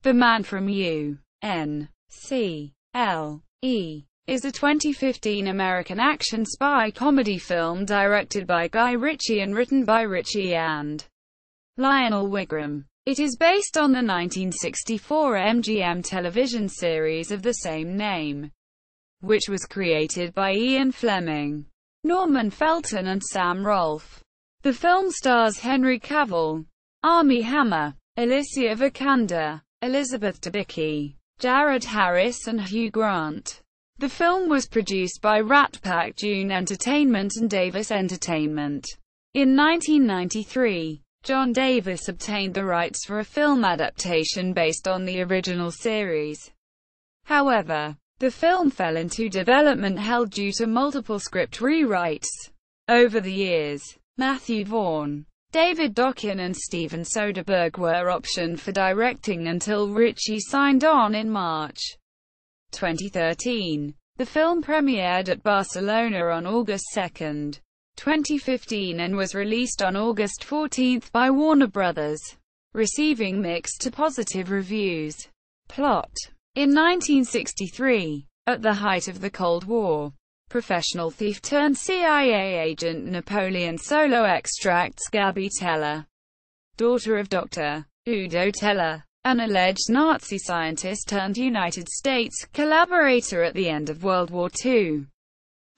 The Man from U.N.C.L.E. is a 2015 American action spy comedy film directed by Guy Ritchie and written by Ritchie and Lionel Wigram. It is based on the 1964 MGM television series of the same name, which was created by Ian Fleming, Norman Felton and Sam Rolfe. The film stars Henry Cavill, Armie Hammer, Alicia Vikander, Elizabeth Debicki, Jared Harris and Hugh Grant. The film was produced by RatPac-Dune Entertainment and Davis Entertainment. In 1993, John Davis obtained the rights for a film adaptation based on the original series. However, the film fell into development hell due to multiple script rewrites. Over the years, Matthew Vaughn, David Dobkin and Steven Soderbergh were optioned for directing until Ritchie signed on in March 2013. The film premiered at Barcelona on August 2, 2015 and was released on August 14 by Warner Brothers, receiving mixed to positive reviews. Plot. In 1963, at the height of the Cold War, professional thief-turned-CIA agent Napoleon Solo extracts Gabby Teller, daughter of Dr. Udo Teller, an alleged Nazi scientist turned United States collaborator at the end of World War II,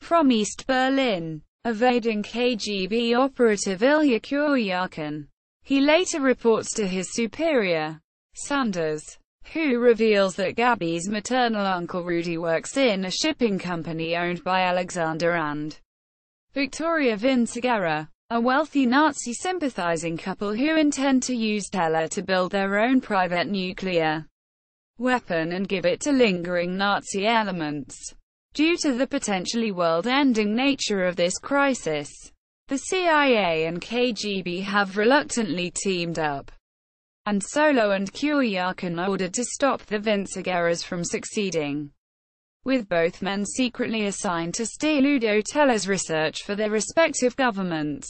from East Berlin, evading KGB operative Ilya Kuryakin. He later reports to his superior, Sanders, who reveals that Gabby's maternal uncle Rudy works in a shipping company owned by Alexander and Victoria Vinciguerra, a wealthy Nazi-sympathizing couple who intend to use Teller to build their own private nuclear weapon and give it to lingering Nazi elements. Due to the potentially world-ending nature of this crisis, the CIA and KGB have reluctantly teamed up, and Solo and Kuryakin ordered to stop the Vinciguerras from succeeding, with both men secretly assigned to steal Udo Teller's research for their respective governments.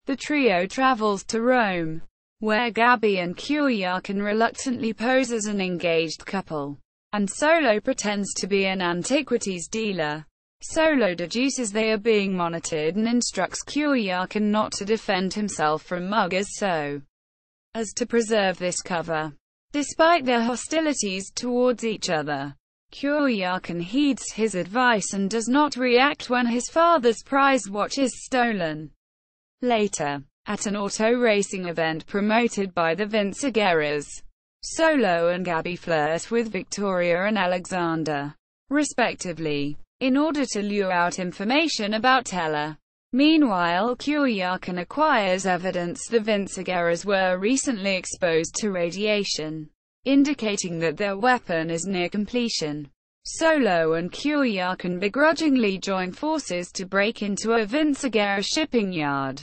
The trio travels to Rome, where Gabby and Kuryakin reluctantly pose as an engaged couple, and Solo pretends to be an antiquities dealer. Solo deduces they are being monitored and instructs Kuryakin not to defend himself from muggers so as to preserve this cover. Despite their hostilities towards each other, Kuryakin heeds his advice and does not react when his father's prize watch is stolen. Later, at an auto racing event promoted by the Vinciguerras, Solo and Gabby flirt with Victoria and Alexander, respectively, in order to lure out information about Teller. Meanwhile, Kuryakin acquires evidence the Vinciguerras were recently exposed to radiation, indicating that their weapon is near completion. Solo and Kuryakin begrudgingly join forces to break into a Vinciguerra shipping yard,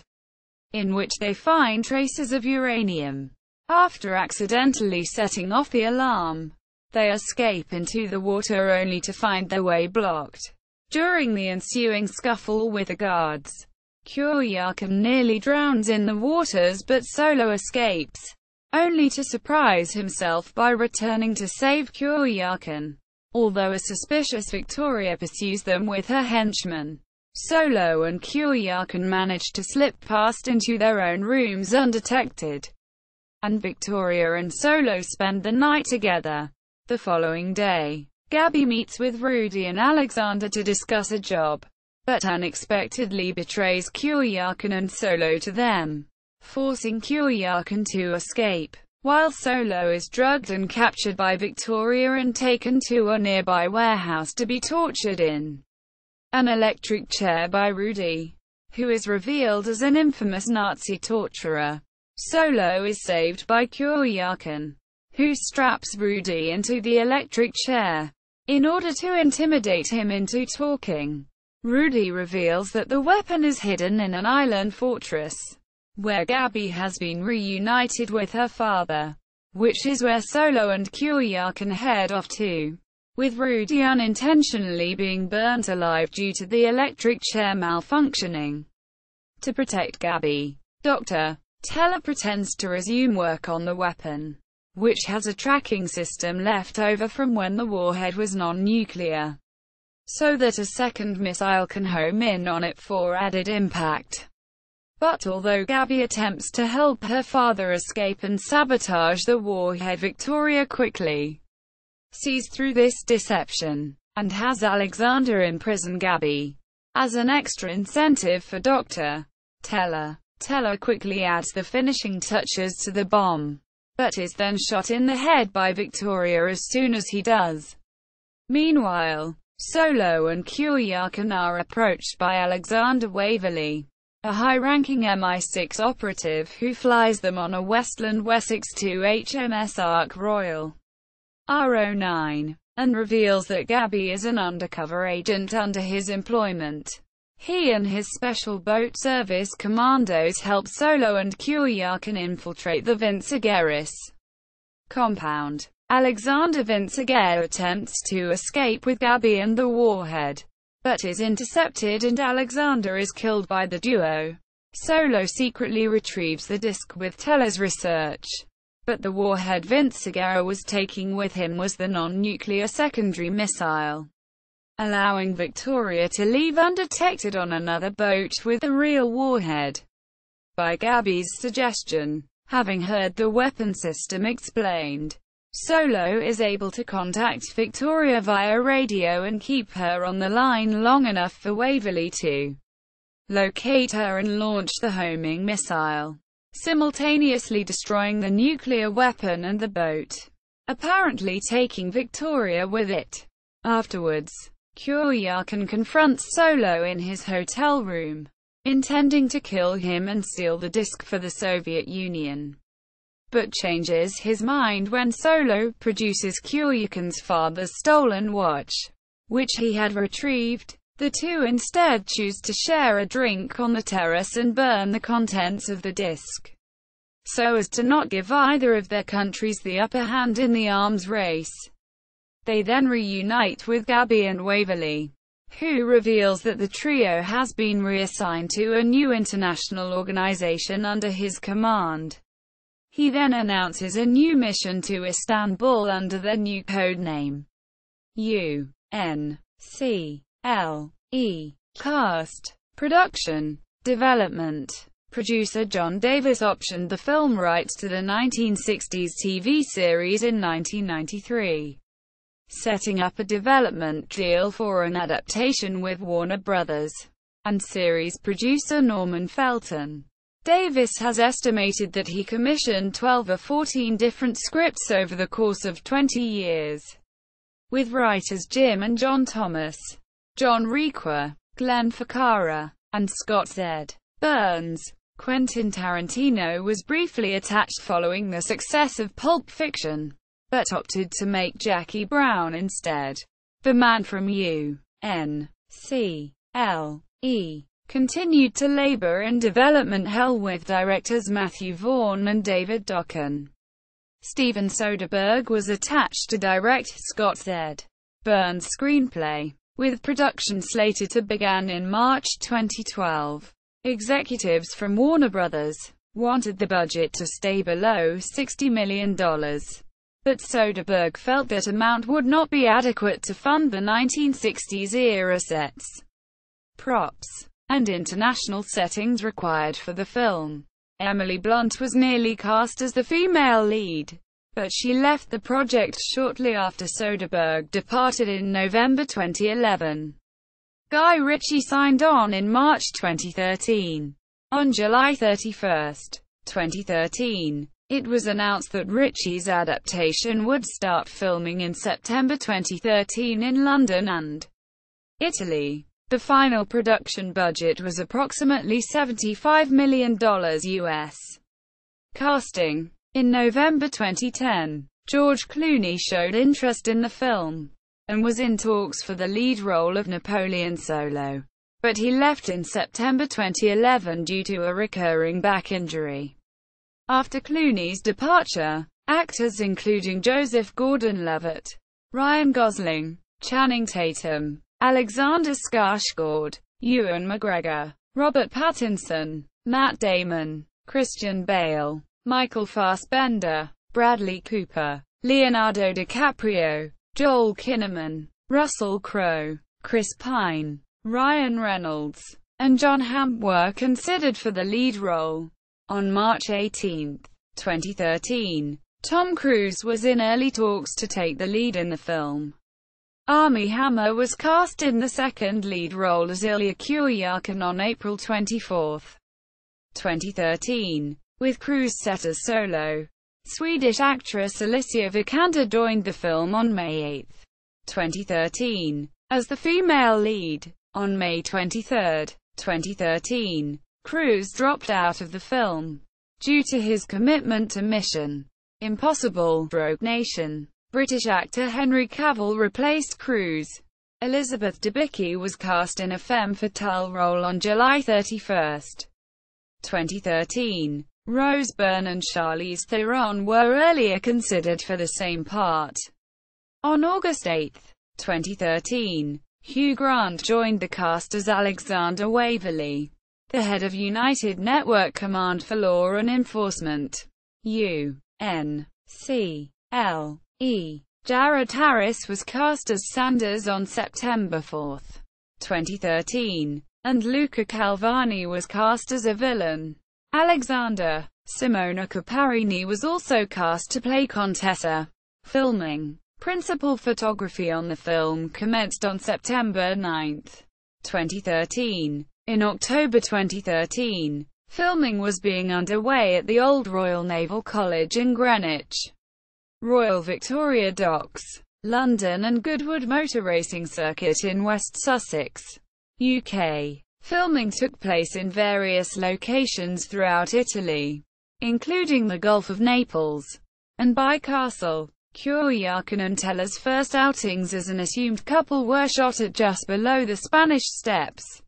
in which they find traces of uranium. After accidentally setting off the alarm, they escape into the water only to find their way blocked. During the ensuing scuffle with the guards, Kuryakin nearly drowns in the waters but Solo escapes, only to surprise himself by returning to save Kuryakin. Although a suspicious Victoria pursues them with her henchmen, Solo and Kuryakin manage to slip past into their own rooms undetected, and Victoria and Solo spend the night together. The following day, Gabby meets with Rudy and Alexander to discuss a job, but unexpectedly betrays Kuryakin and Solo to them, forcing Kuryakin to escape, while Solo is drugged and captured by Victoria and taken to a nearby warehouse to be tortured in an electric chair by Rudy, who is revealed as an infamous Nazi torturer. Solo is saved by Kuryakin, who straps Rudy into the electric chair in order to intimidate him into talking. Rudy reveals that the weapon is hidden in an island fortress, where Gabby has been reunited with her father, which is where Solo and Kuryakin head off to, with Rudy unintentionally being burnt alive due to the electric chair malfunctioning. To protect Gabby, Dr. Teller pretends to resume work on the weapon, which has a tracking system left over from when the warhead was non-nuclear, so that a second missile can home in on it for added impact. But although Gabby attempts to help her father escape and sabotage the warhead, Victoria quickly sees through this deception, and has Alexander imprison Gabby. As an extra incentive for Dr. Teller, Teller quickly adds the finishing touches to the bomb, but is then shot in the head by Victoria as soon as he does. Meanwhile, Solo and Kuryakin are approached by Alexander Waverley, a high-ranking MI6 operative who flies them on a Westland Wessex II HMS Ark Royal R09, and reveals that Gabby is an undercover agent under his employment. He and his special boat service commandos help Solo and Kuryakin infiltrate the Vincegaris compound. Alexander Vincegar attempts to escape with Gabby and the warhead, but is intercepted and Alexander is killed by the duo. Solo secretly retrieves the disc with Teller's research, but the warhead Vincegar was taking with him was the non-nuclear secondary missile, allowing Victoria to leave undetected on another boat with the real warhead. By Gabby's suggestion, having heard the weapon system explained, Solo is able to contact Victoria via radio and keep her on the line long enough for Waverley to locate her and launch the homing missile, simultaneously destroying the nuclear weapon and the boat, apparently taking Victoria with it. Afterwards, Kuryakin confronts Solo in his hotel room, intending to kill him and steal the disc for the Soviet Union, but changes his mind when Solo produces Kuryakin's father's stolen watch, which he had retrieved. The two instead choose to share a drink on the terrace and burn the contents of the disc, so as to not give either of their countries the upper hand in the arms race. They then reunite with Gabby and Waverley, who reveals that the trio has been reassigned to a new international organization under his command. He then announces a new mission to Istanbul under their new code name, U.N.C.L.E. Cast, production, development. Producer John Davis optioned the film rights to the 1960s TV series in 1993, setting up a development deal for an adaptation with Warner Brothers and series producer Norman Felton. Davis has estimated that he commissioned 12 or 14 different scripts over the course of 20 years, with writers Jim and John Thomas, John Requa, Glenn Ficarra, and Scott Z. Burns. Quentin Tarantino was briefly attached following the success of Pulp Fiction, but opted to make Jackie Brown instead. The Man from U.N.C.L.E. continued to labor in development hell with directors Matthew Vaughn and David Dobkin. Steven Soderbergh was attached to direct Scott Z. Burns' screenplay, with production slated to begin in March 2012. Executives from Warner Brothers wanted the budget to stay below $60 million, but Soderbergh felt that amount would not be adequate to fund the 1960s-era sets, props, and international settings required for the film. Emily Blunt was nearly cast as the female lead, but she left the project shortly after Soderbergh departed in November 2011. Guy Ritchie signed on in March 2013. On July 31, 2013, it was announced that Ritchie's adaptation would start filming in September 2013 in London and Italy. The final production budget was approximately $75 million US. Casting. In November 2010, George Clooney showed interest in the film, and was in talks for the lead role of Napoleon Solo, but he left in September 2011 due to a recurring back injury. After Clooney's departure, actors including Joseph Gordon-Levitt, Ryan Gosling, Channing Tatum, Alexander Skarsgård, Ewan McGregor, Robert Pattinson, Matt Damon, Christian Bale, Michael Fassbender, Bradley Cooper, Leonardo DiCaprio, Joel Kinnaman, Russell Crowe, Chris Pine, Ryan Reynolds, and Jon Hamm were considered for the lead role. On March 18, 2013, Tom Cruise was in early talks to take the lead in the film. Armie Hammer was cast in the second lead role as Ilya Kuryakin on April 24, 2013, with Cruise set as Solo. Swedish actress Alicia Vikander joined the film on May 8, 2013, as the female lead. On May 23, 2013, Cruise dropped out of the film due to his commitment to Mission Impossible: Rogue Nation. British actor Henry Cavill replaced Cruise. Elizabeth Debicki was cast in a femme fatale role on July 31, 2013. Rose Byrne and Charlize Theron were earlier considered for the same part. On August 8, 2013, Hugh Grant joined the cast as Alexander Waverly, the head of United Network Command for Law and Enforcement, U.N.C.L.E. Jared Harris was cast as Sanders on September 4, 2013, and Luca Calvani was cast as a villain. Alexander. Simona Caparini was also cast to play Contessa. Filming. Principal photography on the film commenced on September 9, 2013. In October 2013, filming was being underway at the Old Royal Naval College in Greenwich, Royal Victoria Docks, London and Goodwood Motor Racing Circuit in West Sussex, UK. Filming took place in various locations throughout Italy, including the Gulf of Naples and Bicastle. Kuryakin and Teller's first outings as an assumed couple were shot at just below the Spanish Steps,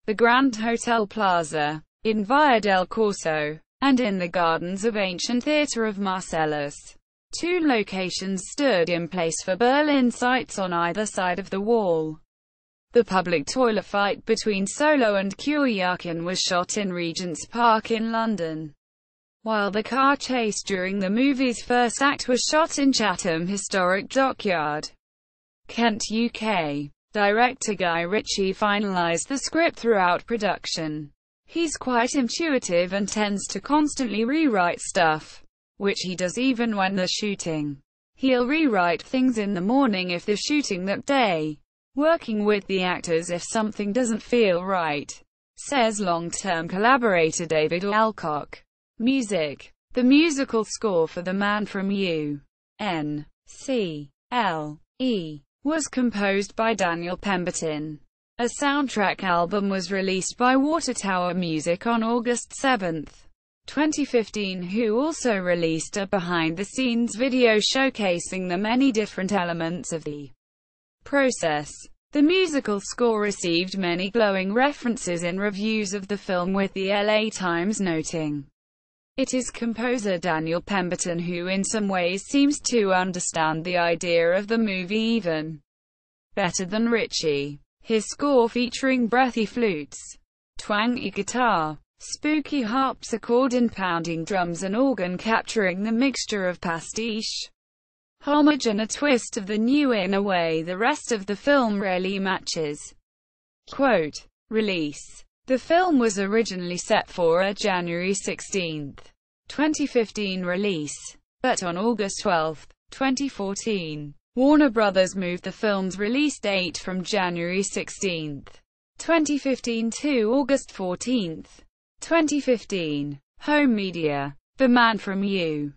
the Grand Hotel Plaza, in Via del Corso, and in the gardens of ancient theatre of Marcellus. Two locations stood in place for Berlin sites on either side of the wall. The public toilet fight between Solo and Kuryakin was shot in Regent's Park in London, while the car chase during the movie's first act was shot in Chatham Historic Dockyard, Kent, UK. Director Guy Ritchie finalized the script throughout production. He's quite intuitive and tends to constantly rewrite stuff, which he does even when they're shooting. He'll rewrite things in the morning if they're shooting that day, working with the actors if something doesn't feel right, says long-term collaborator David Alcock. Music. The musical score for The Man from U.N.C.L.E. was composed by Daniel Pemberton. A soundtrack album was released by Water Tower Music on August 7, 2015, who also released a behind-the-scenes video showcasing the many different elements of the process. The musical score received many glowing references in reviews of the film, with the LA Times noting it is composer Daniel Pemberton who in some ways seems to understand the idea of the movie even better than Ritchie. His score, featuring breathy flutes, twangy guitar, spooky harpsichord and pounding drums and organ, capturing the mixture of pastiche, homage and a twist of the new in a way the rest of the film rarely matches. Quote, release. The film was originally set for a January 16, 2015 release, but on August 12, 2014, Warner Bros. Moved the film's release date from January 16, 2015 to August 14, 2015. Home media. The Man from U.N.C.L.E.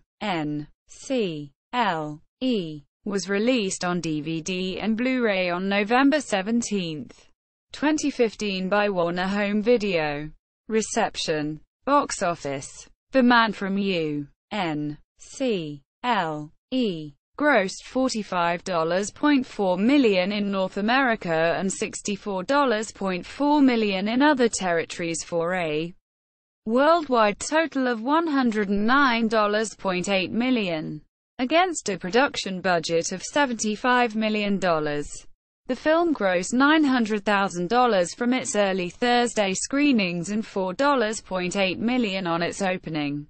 was released on DVD and Blu-ray on November 17, 2015 by Warner Home Video. Reception. Box office. The Man from U.N.C.L.E. grossed $45.4 million in North America and $64.4 million in other territories for a worldwide total of $109.8 million. Against a production budget of $75 million. The film grossed $900,000 from its early Thursday screenings and $4.8 million on its opening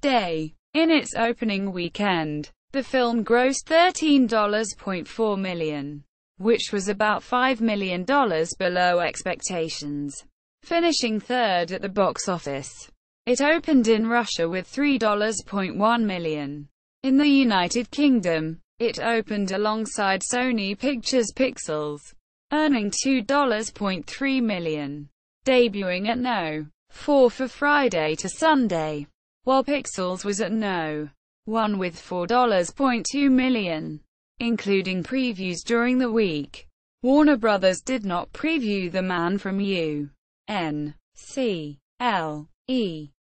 day. In its opening weekend, the film grossed $13.4 million, which was about $5 million below expectations, finishing third at the box office. It opened in Russia with $3.1 million. In the United Kingdom, it opened alongside Sony Pictures' Pixels, earning $2.3 million, debuting at No. 4 for Friday to Sunday, while Pixels was at No. 1 with $4.2 million, including previews during the week. Warner Brothers did not preview The Man from U.N.C.L.E.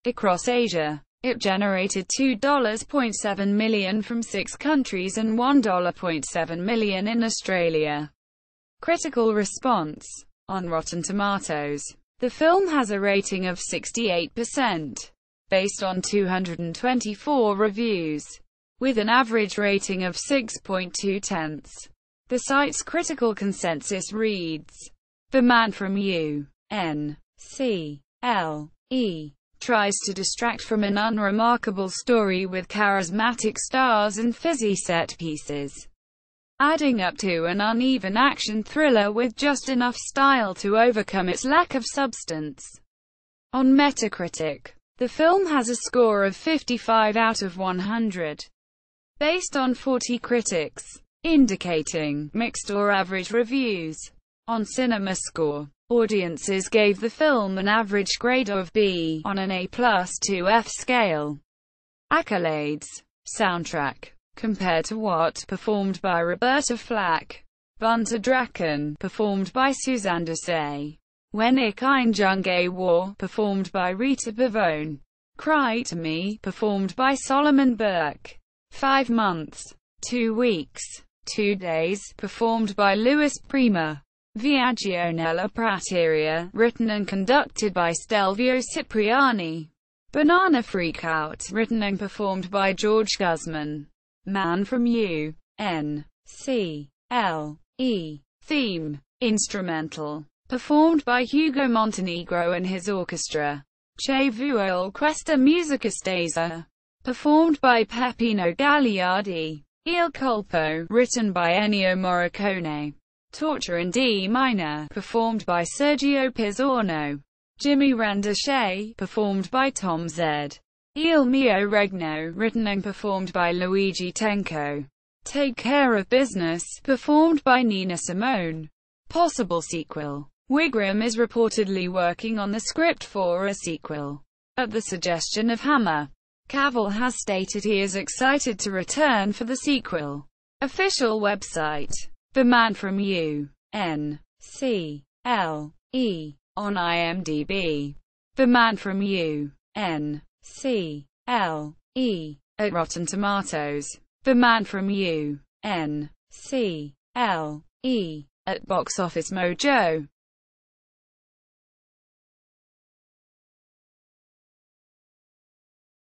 across Asia. It generated $2.7 million from 6 countries and $1.7 million in Australia. Critical response. On Rotten Tomatoes, the film has a rating of 68%, based on 224 reviews, with an average rating of 6.2. The site's critical consensus reads, "The Man from U.N.C.L.E. tries to distract from an unremarkable story with charismatic stars and fizzy set pieces, adding up to an uneven action thriller with just enough style to overcome its lack of substance." On Metacritic, the film has a score of 55 out of 100, based on 40 critics, indicating mixed or average reviews. On CinemaScore, audiences gave the film an average grade of B on an A+ to F scale. Accolades. Soundtrack. Compared to What, performed by Roberta Flack. Bunter Draken, performed by Suzanne Desai. When Ich ein Junge war, performed by Rita Pavone. Cry to Me, performed by Solomon Burke. 5 months, 2 weeks, 2 days, performed by Louis Prima. Viaggio nella Prateria, written and conducted by Stelvio Cipriani. Banana Freakout, written and performed by George Guzman. Man from U.N.C.L.E. Theme. Instrumental. Performed by Hugo Montenegro and his orchestra. Che vuole questa musica stesa. Performed by Peppino Gagliardi. Il Colpo, written by Ennio Morricone. Torture in D minor, performed by Sergio Pizzorno. Jimmy Renducci, performed by Tom Zed. Il mio regno, written and performed by Luigi Tenco. Take Care of Business, performed by Nina Simone. Possible sequel. Wigram is reportedly working on the script for a sequel, at the suggestion of Hammer. Cavill has stated he is excited to return for the sequel. Official website. The Man from U.N.C.L.E. on IMDb. The Man from U.N.C.L.E. at Rotten Tomatoes. The Man from U.N.C.L.E. at Box Office Mojo.